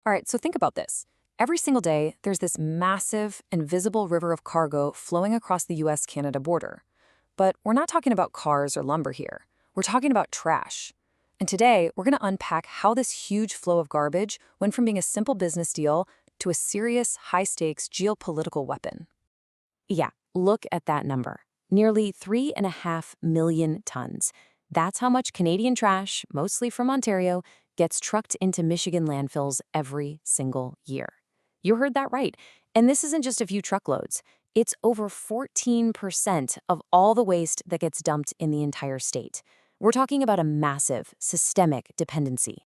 All right, so think about this. Every single day, there's this massive, invisible river of cargo flowing across the US-Canada border. But we're not talking about cars or lumber here. We're talking about trash. And today, we're going to unpack how this huge flow of garbage went from being a simple business deal to a serious, high-stakes geopolitical weapon. Yeah, look at that number. Nearly 3.5 million tons. That's how much Canadian trash, mostly from Ontario, gets trucked into Michigan landfills every single year. You heard that right. And this isn't just a few truckloads. It's over 14% of all the waste that gets dumped in the entire state. We're talking about a massive, systemic dependency.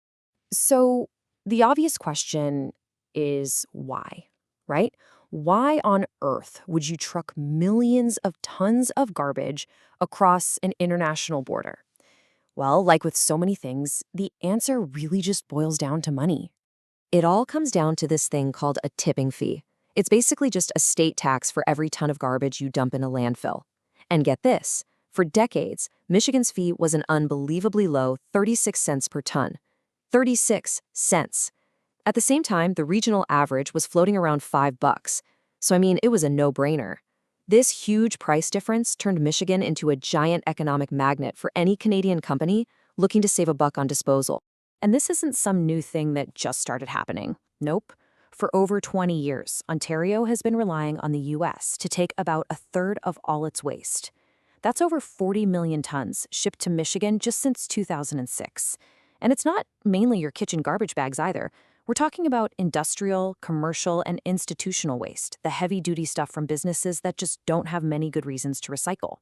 So the obvious question is why, right? Why on earth would you truck millions of tons of garbage across an international border? Well, like with so many things, the answer really just boils down to money. It all comes down to this thing called a tipping fee. It's basically just a state tax for every ton of garbage you dump in a landfill. And get this, for decades, Michigan's fee was an unbelievably low 36 cents per ton. 36 cents. At the same time, the regional average was floating around $5. So I mean, it was a no-brainer. This huge price difference turned Michigan into a giant economic magnet for any Canadian company looking to save a buck on disposal. And this isn't some new thing that just started happening. Nope. For over 20 years, Ontario has been relying on the U.S. to take about a third of all its waste. That's over 40 million tons shipped to Michigan just since 2006. And it's not mainly your kitchen garbage bags either. We're talking about industrial, commercial, and institutional waste, the heavy-duty stuff from businesses that just don't have many good reasons to recycle.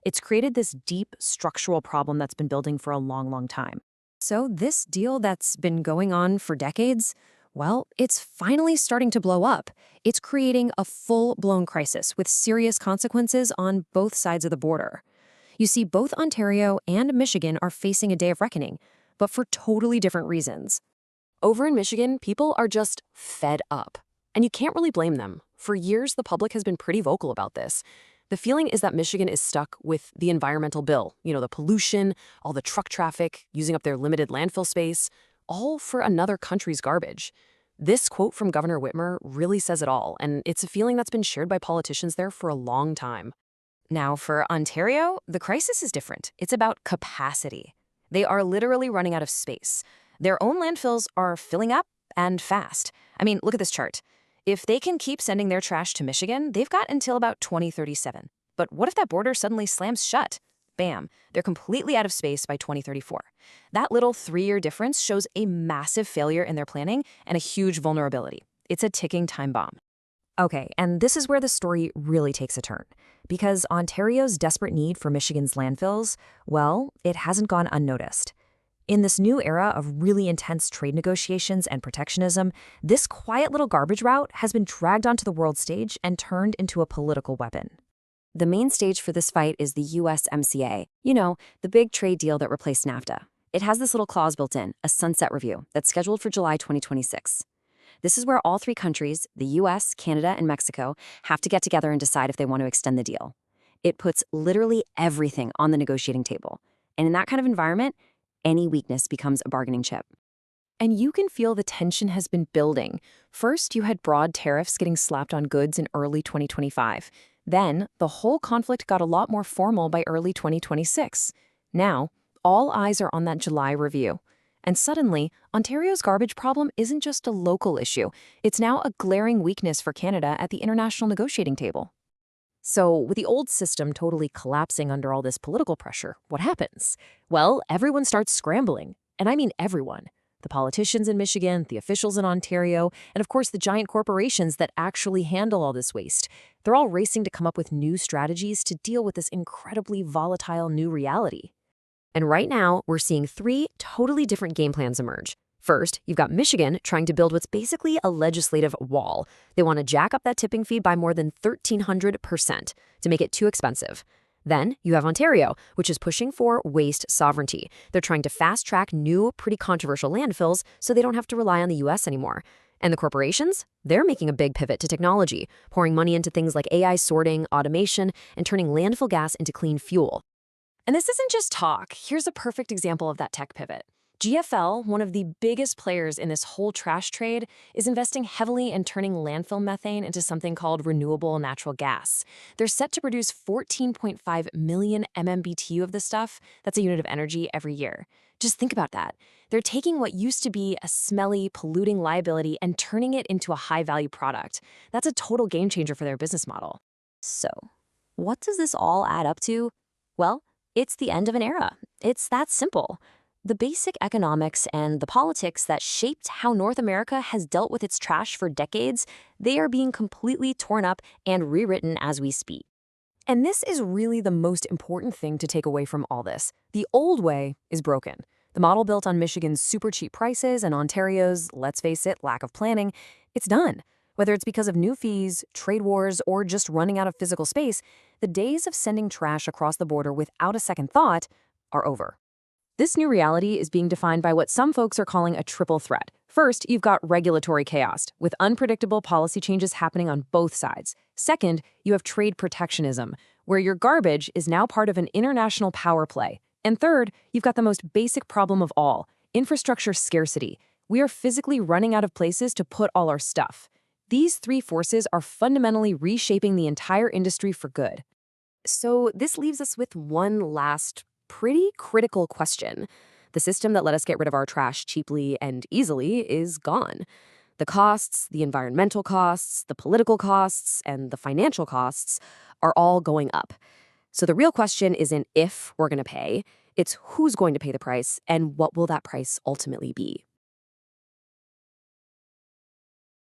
It's created this deep structural problem that's been building for a long, long time. So this deal that's been going on for decades, well, it's finally starting to blow up. It's creating a full-blown crisis with serious consequences on both sides of the border. You see, both Ontario and Michigan are facing a day of reckoning, but for totally different reasons. Over in Michigan, people are just fed up. And you can't really blame them. For years, the public has been pretty vocal about this. The feeling is that Michigan is stuck with the environmental bill, the pollution, all the truck traffic, using up their limited landfill space, all for another country's garbage. This quote from Governor Whitmer really says it all, and it's a feeling that's been shared by politicians there for a long time. Now, for Ontario, the crisis is different. It's about capacity. They are literally running out of space. Their own landfills are filling up and fast. I mean, look at this chart. If they can keep sending their trash to Michigan, they've got until about 2037. But what if that border suddenly slams shut? Bam, they're completely out of space by 2034. That little 3-year difference shows a massive failure in their planning and a huge vulnerability. It's a ticking time bomb. Okay, and this is where the story really takes a turn. Because Ontario's desperate need for Michigan's landfills, well, it hasn't gone unnoticed. In this new era of really intense trade negotiations and protectionism, this quiet little garbage route has been dragged onto the world stage and turned into a political weapon. The main stage for this fight is the USMCA, the big trade deal that replaced NAFTA. It has this little clause built in, a sunset review, that's scheduled for July 2026. This is where all 3 countries, the US, Canada, and Mexico, have to get together and decide if they want to extend the deal. It puts literally everything on the negotiating table. And in that kind of environment, any weakness becomes a bargaining chip. And you can feel the tension has been building. First, you had broad tariffs getting slapped on goods in early 2025. Then, the whole conflict got a lot more formal by early 2026. Now, all eyes are on that July review. And suddenly, Ontario's garbage problem isn't just a local issue. It's now a glaring weakness for Canada at the international negotiating table. So, with the old system totally collapsing under all this political pressure, what happens? Well, everyone starts scrambling. And I mean everyone. The politicians in Michigan, the officials in Ontario, and of course the giant corporations that actually handle all this waste. They're all racing to come up with new strategies to deal with this incredibly volatile new reality. And right now, we're seeing 3 totally different game plans emerge. First, you've got Michigan trying to build what's basically a legislative wall. They want to jack up that tipping fee by more than 1,300% to make it too expensive. Then you have Ontario, which is pushing for waste sovereignty. They're trying to fast-track new, pretty controversial landfills so they don't have to rely on the U.S. anymore. And the corporations? They're making a big pivot to technology, pouring money into things like AI sorting, automation, and turning landfill gas into clean fuel. And this isn't just talk. Here's a perfect example of that tech pivot. GFL, one of the biggest players in this whole trash trade, is investing heavily in turning landfill methane into something called renewable natural gas. They're set to produce 14.5 million MMBTU of this stuff. That's a unit of energy every year. Just think about that. They're taking what used to be a smelly, polluting liability and turning it into a high-value product. That's a total game changer for their business model. So, what does this all add up to? Well, it's the end of an era. It's that simple. The basic economics and the politics that shaped how North America has dealt with its trash for decades, they are being completely torn up and rewritten as we speak. And this is really the most important thing to take away from all this. The old way is broken. The model built on Michigan's super cheap prices and Ontario's, let's face it, lack of planning, it's done. Whether it's because of new fees, trade wars, or just running out of physical space, the days of sending trash across the border without a second thought are over. This new reality is being defined by what some folks are calling a triple threat. First, you've got regulatory chaos, with unpredictable policy changes happening on both sides. Second, you have trade protectionism, where your garbage is now part of an international power play. And third, you've got the most basic problem of all, infrastructure scarcity. We are physically running out of places to put all our stuff. These three forces are fundamentally reshaping the entire industry for good. So this leaves us with one last pretty critical question. The system that let us get rid of our trash cheaply and easily is gone. The costs, the environmental costs, the political costs, and the financial costs are all going up. So the real question isn't if we're going to pay, it's who's going to pay the price and what will that price ultimately be.